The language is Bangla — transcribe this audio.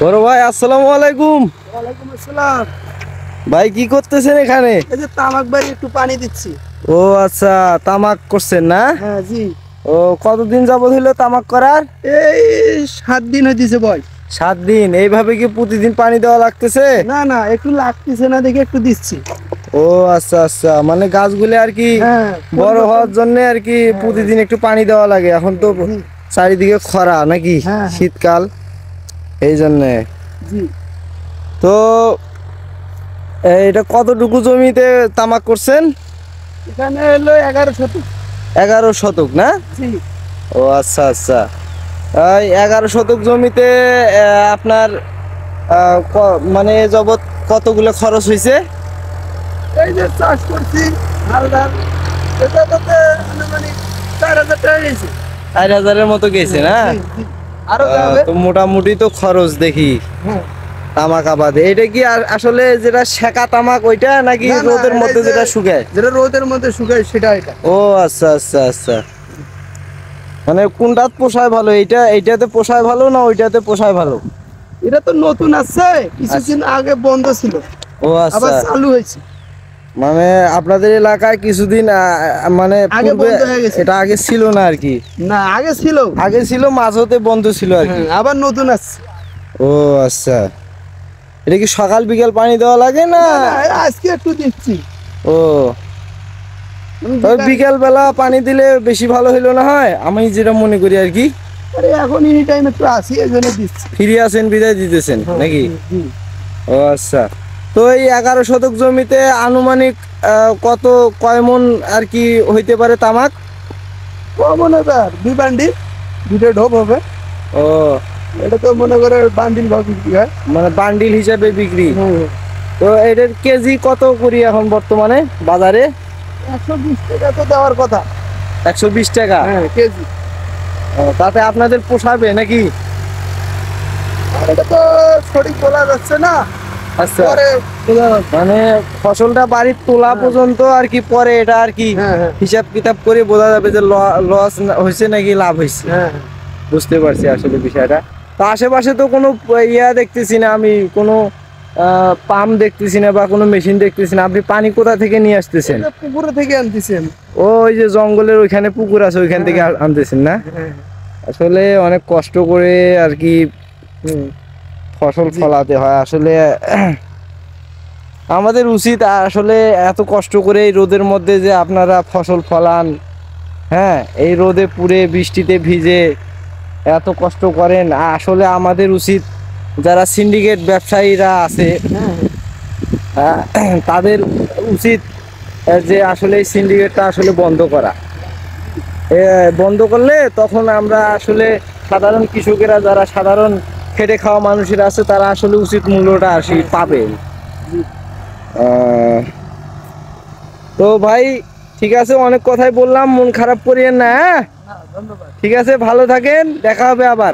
বড় ভাই আসসালামু আলাইকুম। ওয়ালাইকুম আসসালাম। ভাই কি করতেছেন এখানে? এই যে তামাক বাড়ি একটু পানি দিচ্ছি। ও আচ্ছা, তামাক করছেন না? হ্যাঁ জি। ও কতদিন যাবত হইলো তামাক করার? এই 7 দিন হইতেছে বয়। 7 দিন। এইভাবে কি প্রতিদিন পানি দেওয়া লাগতেছে? না না, একটু লাগতেছে না দেখে একটু দিচ্ছি। ও আচ্ছা আচ্ছা, মানে গাছগুলো আর কি হ্যাঁ, বড় হওয়ার জন্য আর কি প্রতিদিন একটু পানি দেওয়া লাগে। এখন তো চারিদিকে খরা নাকি, হ্যাঁ। শীতকাল, এই জন্যে। জি। তো এটা কতটুকু জমিতে তামাক করছেন? এখানে হলো 11 শতক। 11 শতক না? জি। ও আচ্ছা আচ্ছা, এই 11 শতক জমিতে আপনার মানে এ যাবৎ কতগুলো খরচ হয়েছে? এই যে চাষ করছি হাল ডাল, এটা তাতে আনুমানিক 4,000 টাকা গেছে। 4,000-এর মতো গেছে না? জি, জি। আরো যাবে। তো মোটামুটি তো খরচ দেখি হ্যাঁ। তামাক আবাদে। এটা কি আসলে যেটা শেখা তামাক ওইটা, নাকি না, না, রোদের এটা মধ্যে এই যে যেটা শুকায়? যেটা রোদের মধ্যে শুকায় সেটা এটা। ও আচ্ছা আচ্ছা আচ্ছা, মানে কোনটাতে পোষায় ভালো? এইটাতে পোষায় ভালো না ওইটাতে পোষায় ভালো? এটা তো নতুন আছে, কিছুদিন আগে বন্ধ ছিল, ও আবার আচ্ছা, চালু হয়েছে। মানে আপনাদের এলাকায় কিছুদিন মানে আগে পূর্বে বন্ধ হয়ে গেছে। এটা আগে ছিল না আর কি? না, আগে ছিল। আগে ছিল, মাঝতে বন্ধ ছিল আর কি। হ্যাঁ, আবার নতুন আসছে। ও আচ্ছা, এটা কি সকাল বিকেল পানি দেওয়া লাগে না? না, না, আজকে একটু দিচ্ছি। ও, তবে বিকেল বেলা পানি দিলে বেশি ভালো হইলো না হয়, আমি যেটা মনে করি আর কি। আরে এখন এনি টাইম একটু আসি, এই জন্য দিচ্ছি। ফিরে আসেন বিদায় দিতেছেন নাকি? জি। ও আচ্ছা, তো এই 11 শতক জমিতে আনুমানিক কয় মন আর কি হইতে পারে তামাক? কমন এবার 2 বান্ডিল, 2টা ঢোপ হবে। ও, এটা তো মনে করে বান্ডিল ভাব বিক্রি হয়। মানে বান্ডিল হিসাবে বিক্রি। হুম। তো এটার কেজি কত করি এখন বর্তমানে বাজারে? 120 টাকা তো দেওয়ার কথা। 120 টাকা? হ্যাঁ, কেজি। ও, তাতে আপনাদের পোষাবে নাকি? আর এটা তো সঠিক বলা যাচ্ছে না, আচ্ছা, পরে বোঝা যাবে। মানে ফসলটা বাড়ির তোলা পর্যন্ত আর কি, পরে এটা আর কি হ্যাঁ, হ্যাঁ, হিসাব কিতাব করে বোঝা যাবে যে লস হয়েছে নাকি লাভ হয়েছে। হ্যাঁ। বুঝতে পারছি আসলে বিষয়টা। তো আশেপাশে তো কোনো ইয়া দেখতেছি না আমি, কোনো পাম্প দেখতেছি না বা কোনো মেশিন দেখতেছি না। আপনি পানি কোথা থেকে নিয়ে আসতেছেন? এটা পুকুরে থেকে আনতেছেন। ওই যে জঙ্গলের ওইখানে পুকুর আছে, ওইখান থেকে আনতেছেন না? হ্যাঁ। আসলে অনেক কষ্ট করে আর কি ফসল ফলাতে হয় আসলে। আমাদের উচিত আসলে এত কষ্ট করে এই রোদের মধ্যে যে আপনারা ফসল ফলান, হ্যাঁ, এই রোদে পুড়ে বৃষ্টিতে ভিজে এত কষ্ট করেন, আসলে আমাদের উচিত যারা সিন্ডিকেট ব্যবসায়ীরা আছে তাদের উচিত যে আসলে এই সিন্ডিকেটটা আসলে বন্ধ করা। বন্ধ করলে তখন আমরা আসলে সাধারণ কৃষকেরা, যারা সাধারণ খেটে খাওয়া মানুষেরা আছে, তারা আসলে উচিত মূল্যটা আসি পাবে। তো ভাই ঠিক আছে, অনেক কথাই বললাম, মন খারাপ করিয়েন না। হ্যাঁ, ধন্যবাদ। ঠিক আছে, ভালো থাকেন, দেখা হবে আবার।